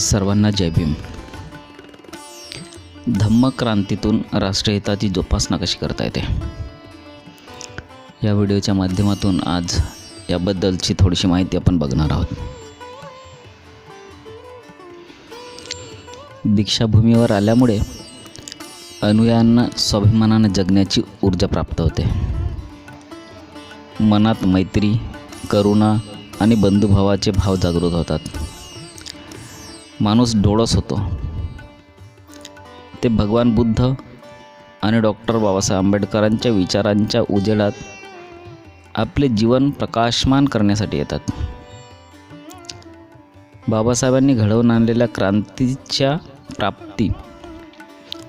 सर्वांना जय भीम. धम्मक्रांतीतून राष्ट्रहिताची जोपासना कशी करता येते, या व्हिडिओच्या माध्यमातून आज याबद्दलची थोडीशी माहिती आपण बघणार आहोत. दीक्षाभूमीवर आल्यामुळे अनुयायांना स्वाभिमानाने जगण्याची ऊर्जा प्राप्त होते. मनात मैत्री, करुणा आणि बंधुभावाचे भाव जागृत होतात. माणूस डोळस होतो. ते भगवान बुद्ध आणि डॉक्टर बाबासाहेब आंबेडकरांच्या विचारांच्या उजेडात आपले जीवन प्रकाशमान करण्यासाठी येतात. बाबासाहेबांनी घडवून आणलेल्या क्रांतीच्या प्राप्ती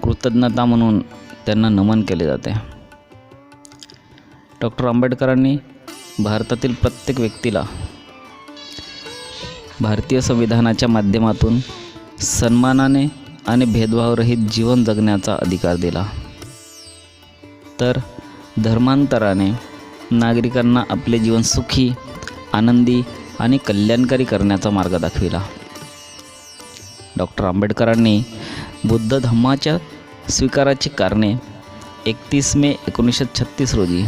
कृतज्ञता म्हणून त्यांना नमन केले जाते. डॉक्टर आंबेडकरांनी भारतातील प्रत्येक व्यक्तीला भारतीय संविधानाच्या माध्यमातून सन्मानाने आणि भेदभावरहित जीवन जगण्याचा अधिकार दिला. तर धर्मांतराने नागरिकांना आपले जीवन सुखी, आनंदी आणि कल्याणकारी करण्याचा मार्ग दाखविला. डॉक्टर आंबेडकरांनी बुद्ध धम्माच्या स्वीकाराची कारणे 31 मे 1936 रोजी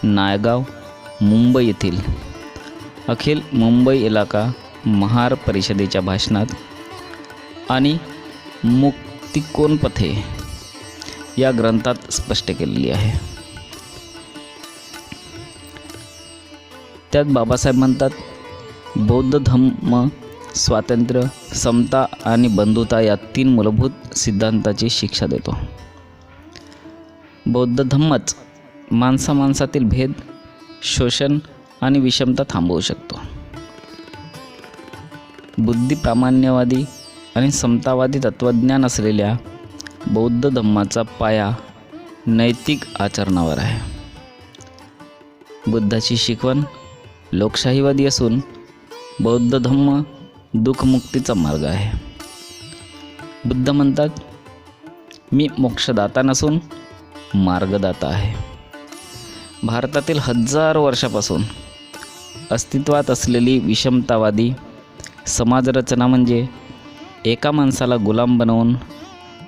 नायगाव, मुंबई येथील अखिल मुंबई इलाका महार परिषदेच्या भाषणात आणि मुक्तिकोणपथे या ग्रंथात स्पष्ट केलेली आहे. त्यात बाबासाहेब म्हणतात, बौद्ध धम्म स्वातंत्र्य, समता आणि बंधुता या 3 मूलभूत सिद्धांताची शिक्षा देतो. बौद्ध धम्मच माणसामाणसातील भेद, शोषण आणि विषमता थांबवू शकतो. बुद्धिप्रामाण्यवादी आणि समतावादी तत्त्वज्ञान असलेल्या बौद्ध धम्माचा पाया नैतिक आचरणावर आहे. बुद्धाची शिकवण लोकशाहीवादी असून बौद्ध धम्म दुःखमुक्तीचा मार्ग आहे. बुद्ध म्हणतात, मी मोक्षदाता नसून मार्गदाता आहे. भारतातील हजारो वर्षापासून अस्तित्वात असलेली विषमतावादी समाजरचना म्हणजे एका माणसाला गुलाम बनवून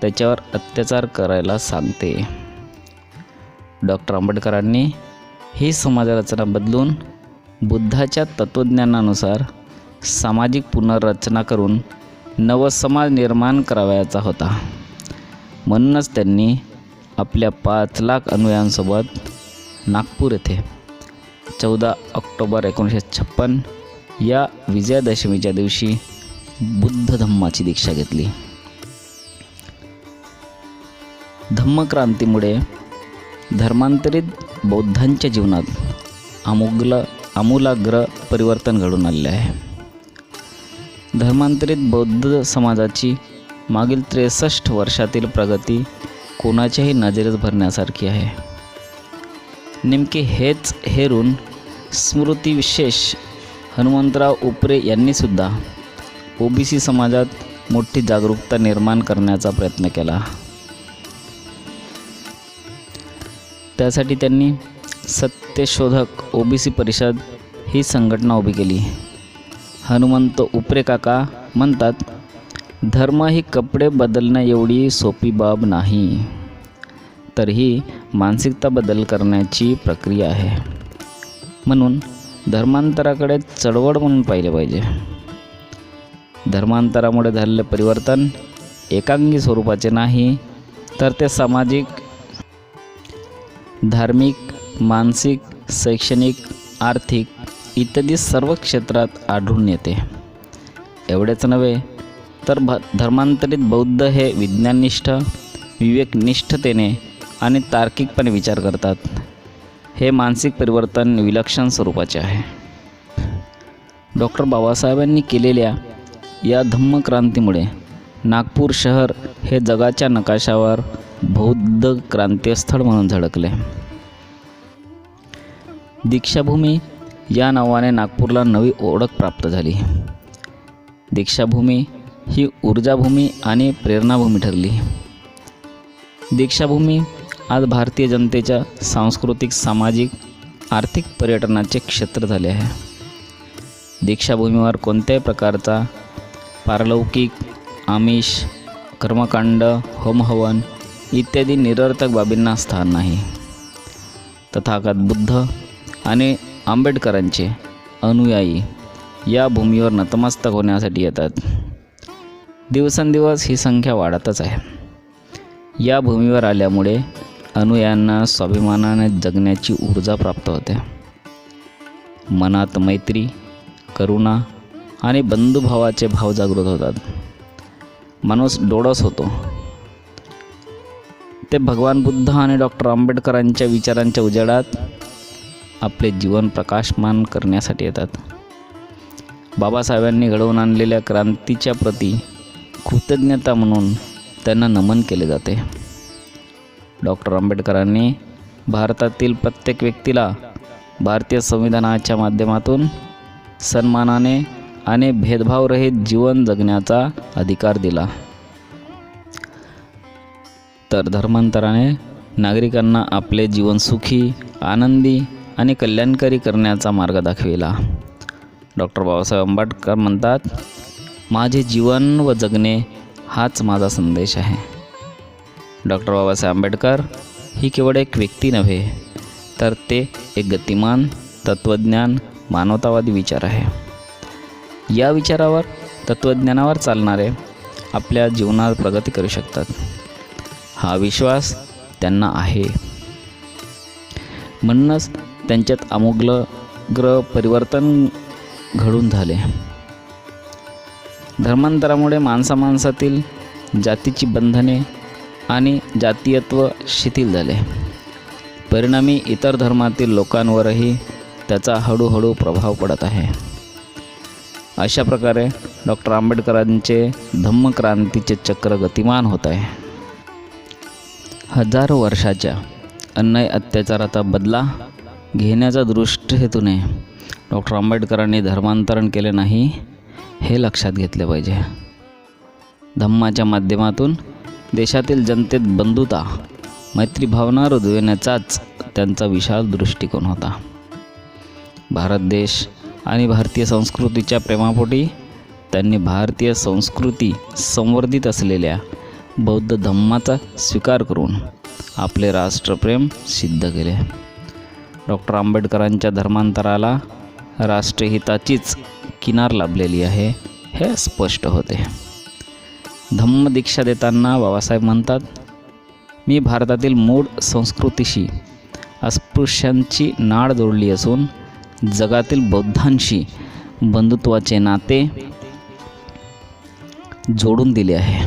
त्याच्यावर अत्याचार करायला सांगते. डॉक्टर आंबेडकरांनी ही समाजरचना बदलून बुद्धाच्या तत्त्वज्ञानानुसार सामाजिक पुनर्रचना करून नवसमाज निर्माण करावयाचा होता. म्हणूनच त्यांनी आपल्या 5 लाख अनुयायांसोबत नागपूर येथे 14 ऑक्टोबर 1956 या विजयादशमीच्या दिवशी बुद्ध धम्माची दीक्षा घेतली. धम्मक्रांतीमुळे धर्मांतरित बौद्धांच्या जीवनात आमूलाग्र परिवर्तन घडून आले आहे. धर्मांतरित बौद्ध समाजाची मागील 63 वर्षातील प्रगती कोणाच्याही नजरेत भरण्यासारखी आहे. नेमके हेच हेरून स्मृतिविशेष हनुमंतराव उपरे यांनीसुद्धा ओबीसी समाजात मोठी जागरूकता निर्माण करण्याचा प्रयत्न केला. त्यासाठी त्यांनी सत्यशोधक ओबीसी परिषद ही संघटना उभी केली. हनुमंत उपरे काका म्हणतात, धर्म ही कपडे बदलण्या एवढी सोपी बाब नाही, तर ही मानसिकता बदल करण्याची प्रक्रिया आहे. म्हणून धर्मांतराकडे चळवळ म्हणून पाहिले पाहिजे. धर्मांतरामुळे झालेले परिवर्तन एकांगी स्वरूपाचे नाही, तर ते सामाजिक, धार्मिक, मानसिक, शैक्षणिक, आर्थिक इत्यादी सर्व क्षेत्रात आढळून येते. एवढेच नव्हे तर धर्मांतरित बौद्ध हे विज्ञाननिष्ठ, विवेकनिष्ठतेने आणि तार्किकपणे विचार करतात. हे मानसिक परिवर्तन विलक्षण स्वरूपाचे आहे. डॉक्टर बाबासाहेबांनी केलेल्या या धम्मक्रांतीमुळे नागपूर शहर हे जगाच्या नकाशावर बौद्ध क्रांतीस्थळ म्हणून झळकले. दीक्षाभूमी या नावाने नागपूरला नवी ओळख प्राप्त झाली. दीक्षाभूमी ही ऊर्जाभूमी आणि प्रेरणाभूमी ठरली. दीक्षाभूमी आज भारतीय जनतेच्या सांस्कृतिक, सामाजिक, आर्थिक पर्यटनाचे क्षेत्र झाले आहे. दीक्षाभूमीवर कोणत्याही प्रकारचा पारलौकिक, आमिष, कर्मकांड, होमहवन इत्यादी निरर्थक बाबींना स्थान नाही. तथागत बुद्ध आणि आंबेडकरांचे अनुयायी या भूमीवर नतमस्तक होण्यासाठी येतात. दिवसेंदिवस ही संख्या वाढतच आहे. या भूमीवर आल्यामुळे अनुयायांना स्वाभिमानाने जगण्याची ऊर्जा प्राप्त होते. मनात मैत्री, करुणा आणि बंधुभावाचे भाव जागृत होतात. माणूस डोळस होतो. ते भगवान बुद्ध आणि डॉक्टर आंबेडकरांच्या विचारांच्या उजेडात आपले जीवन प्रकाशमान करण्यासाठी येतात. बाबासाहेबांनी घडवून आणलेल्या क्रांतीच्या प्रती कृतज्ञता म्हणून त्यांना नमन केले जाते. डॉक्टर आंबेडकरांनी भारतातील प्रत्येक व्यक्तीला भारतीय संविधानाच्या माध्यमातून सन्मानाने आणि भेदभावरहित जीवन जगण्याचा अधिकार दिला. तर धर्मांतराने नागरिकांना आपले जीवन सुखी, आनंदी आणि कल्याणकारी करण्याचा मार्ग दाखविला. डॉक्टर बाबासाहेब आंबेडकर म्हणतात, माझे जीवन व जगणे हाच माझा संदेश आहे. डॉक्टर बाबासाहेब आंबेडकर ही केवळ एक व्यक्ती नव्हे, तर ते एक गतिमान, तत्त्वज्ञान, मानवतावादी विचार आहे. या विचारावर, तत्त्वज्ञानावर चालणारे आपल्या जीवनात प्रगती करू शकतात, हा विश्वास त्यांना आहे. म्हणूनच त्यांच्यात आमूलाग्र परिवर्तन घडून झाले. धर्मांतरामुळे माणसातील जातीची बंधने आणि जातीयत्व शिथिल झाले. परिणामी इतर धर्मातील लोकांवरही त्याचा हळूहळू प्रभाव पडत आहे. अशा प्रकारे डॉक्टर आंबेडकरांचे धम्मक्रांतीचे चक्र गतिमान होत आहे. हजारो वर्षाच्या अन्याय अत्याचाराचा बदला घेण्याच्या दृष्टीहेतूने डॉक्टर आंबेडकरांनी धर्मांतरण केले नाही, हे लक्षात घेतले पाहिजे. धम्माच्या माध्यमातून देशातील जनतेत बंधुता, मैत्रीभावना रुजविण्याचाच त्यांचा विशाल दृष्टिकोन होता. भारत देश आणि भारतीय संस्कृतीच्या प्रेमापोटी त्यांनी भारतीय संस्कृती संवर्धित असलेल्या बौद्ध धम्माचा स्वीकार करून आपले राष्ट्रप्रेम सिद्ध केले. डॉक्टर आंबेडकरांच्या धर्मांतराला राष्ट्रहिताचीच किनार लाभलेली आहे, हे स्पष्ट होते. धम्मदीक्षा देताना बाबासाहेब म्हणतात, मी भारतातील मूळ संस्कृतीशी अस्पृश्यांची नाळ जोडली असून जगातील बौद्धांशी बंधुत्वाचे नाते जोडून दिले आहे.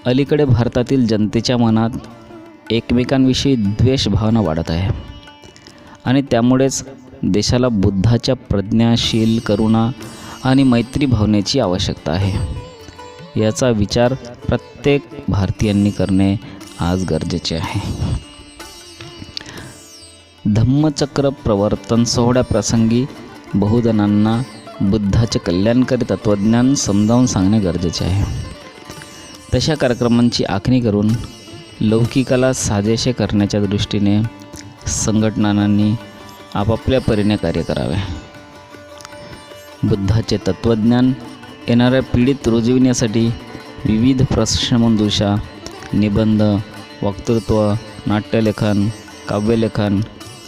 अलीकडे भारतातील जनतेच्या मनात एकमेकांविषयी द्वेष भावना वाढत आहे आणि त्यामुळेच देशाला बुद्धाच्या प्रज्ञाशील, करुणा आणि मैत्री भावनेची आवश्यकता आहे. याचा विचार प्रत्येक भारतीयांनी करणे आज गरजेचे आहे. धम्मचक्र प्रवर्तन सोहळ्याप्रसंगी बहुजनांना बुद्धाचे कल्याणकारी तत्त्वज्ञान समजावून सांगणे गरजेचे आहे. तशा कार्यक्रमांची आखणी करून लौकिकाला साजेसे करण्याच्या दृष्टीने संघटनांनी आपापल्या परीने कार्य करावे. बुद्धाचे तत्त्वज्ञान येणाऱ्या पिढीत रुजविण्यासाठी विविध प्रश्नमंजुषा, निबंध, वक्तृत्व, नाट्यलेखन, काव्यलेखन,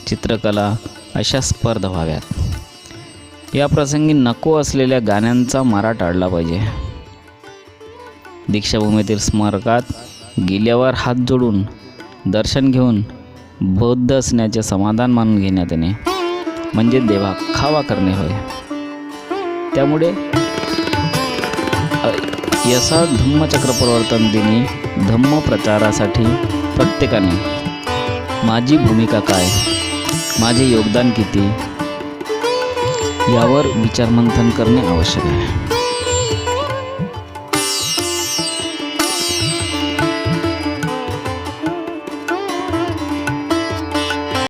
चित्रकला अशा स्पर्धा व्हाव्यात. या प्रसंगी नको असलेल्या गाण्यांचा मारा टाळला पाहिजे. दीक्षाभूमीतील स्मारकात गेल्यावर हात जोडून दर्शन घेऊन बौद्ध असण्याचे समाधान मानून घेण्यात येणे म्हणजे देवाखावा करणे होय. त्यामुळे यसा धम्मचक्र प्रवर्तन दिनी धम्म प्रचारासाठी प्रत्येकाने माझी भूमिका काय, माझे योगदान किती यावर विचारमंथन करणे आवश्यक आहे.